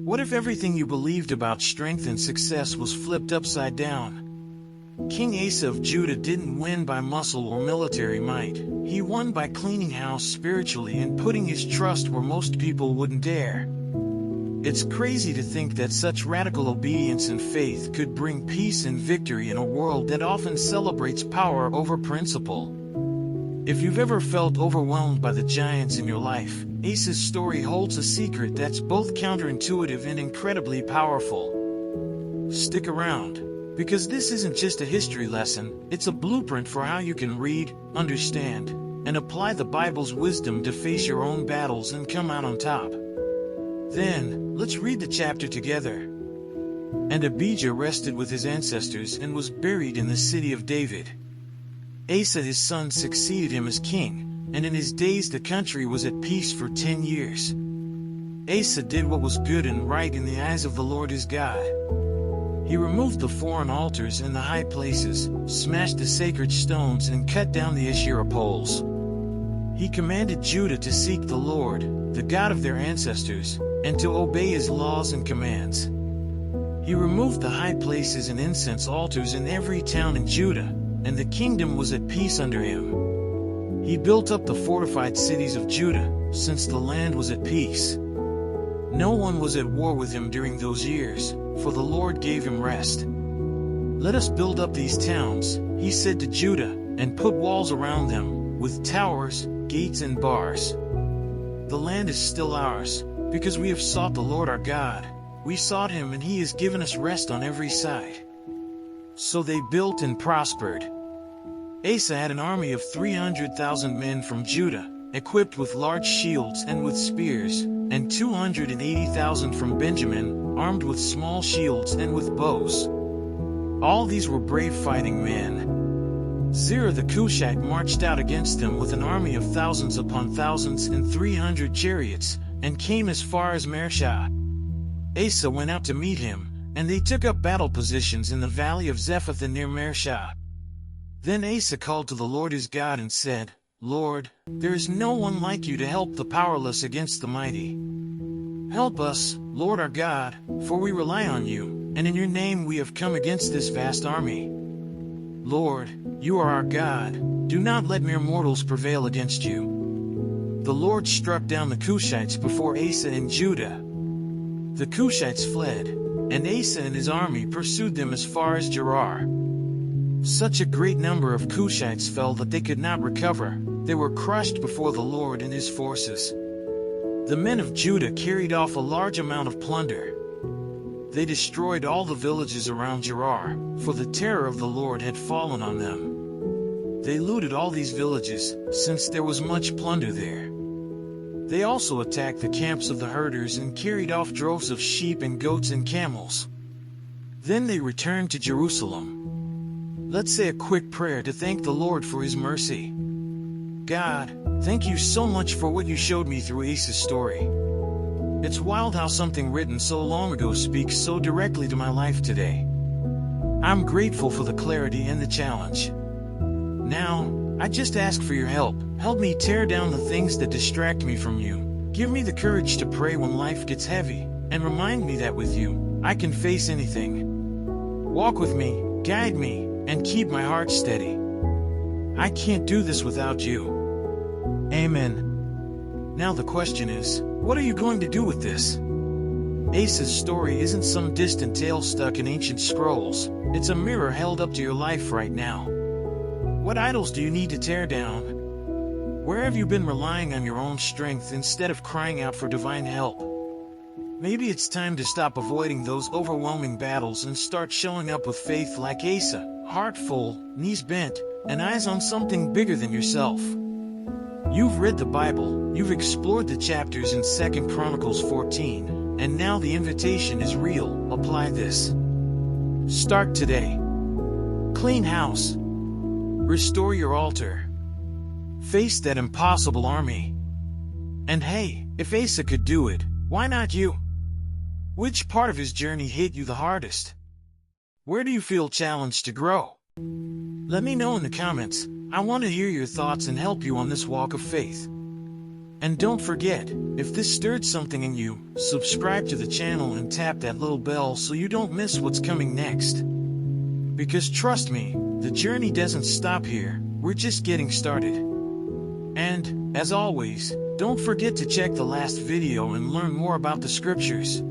What if everything you believed about strength and success was flipped upside down? King Asa of Judah didn't win by muscle or military might. He won by cleaning house spiritually and putting his trust where most people wouldn't dare. It's crazy to think that such radical obedience and faith could bring peace and victory in a world that often celebrates power over principle. If you've ever felt overwhelmed by the giants in your life, Asa's story holds a secret that's both counterintuitive and incredibly powerful. Stick around, because this isn't just a history lesson, it's a blueprint for how you can read, understand, and apply the Bible's wisdom to face your own battles and come out on top. Then, let's read the chapter together. And Abijah rested with his ancestors and was buried in the city of David. Asa his son succeeded him as king, and in his days the country was at peace for 10 years. Asa did what was good and right in the eyes of the Lord his God. He removed the foreign altars and the high places, smashed the sacred stones and cut down the Asherah poles. He commanded Judah to seek the Lord, the God of their ancestors, and to obey his laws and commands. He removed the high places and incense altars in every town in Judah, and the kingdom was at peace under him. He built up the fortified cities of Judah, since the land was at peace. No one was at war with him during those years, for the Lord gave him rest. Let us build up these towns, he said to Judah, and put walls around them, with towers, gates and bars. The land is still ours, because we have sought the Lord our God. We sought him and he has given us rest on every side. So they built and prospered. Asa had an army of 300,000 men from Judah, equipped with large shields and with spears, and 280,000 from Benjamin, armed with small shields and with bows. All these were brave fighting men. Zerah the Cushite marched out against them with an army of thousands upon thousands and 300 chariots, and came as far as Mareshah. Asa went out to meet him, and they took up battle positions in the valley of Zephath near Mareshah. Then Asa called to the Lord his God and said, Lord, there is no one like you to help the powerless against the mighty. Help us, Lord our God, for we rely on you, and in your name we have come against this vast army. Lord, you are our God, do not let mere mortals prevail against you. The Lord struck down the Cushites before Asa and Judah. The Cushites fled, and Asa and his army pursued them as far as Gerar. Such a great number of Cushites fell that they could not recover. They were crushed before the Lord and his forces. The men of Judah carried off a large amount of plunder. They destroyed all the villages around Gerar, for the terror of the Lord had fallen on them. They looted all these villages, since there was much plunder there. They also attacked the camps of the herders and carried off droves of sheep and goats and camels. Then they returned to Jerusalem. Let's say a quick prayer to thank the Lord for his mercy. God, thank you so much for what you showed me through Asa's story. It's wild how something written so long ago speaks so directly to my life today. I'm grateful for the clarity and the challenge. Now, I just ask for your help. Help me tear down the things that distract me from you. Give me the courage to pray when life gets heavy, and remind me that with you, I can face anything. Walk with me, guide me, and keep my heart steady. I can't do this without you. Amen. Now the question is, what are you going to do with this? Asa's story isn't some distant tale stuck in ancient scrolls. It's a mirror held up to your life right now. What idols do you need to tear down? Where have you been relying on your own strength instead of crying out for divine help? Maybe it's time to stop avoiding those overwhelming battles and start showing up with faith like Asa, heart full, knees bent, and eyes on something bigger than yourself. You've read the Bible, you've explored the chapters in 2 Chronicles 14, and now the invitation is real. Apply this. Start today. Clean house. Restore your altar. Face that impossible army. And hey, if Asa could do it, why not you? Which part of his journey hit you the hardest? Where do you feel challenged to grow? Let me know in the comments. I want to hear your thoughts and help you on this walk of faith. And don't forget, if this stirred something in you, subscribe to the channel and tap that little bell so you don't miss what's coming next. Because trust me, the journey doesn't stop here, we're just getting started. And, as always, don't forget to check the last video and learn more about the scriptures.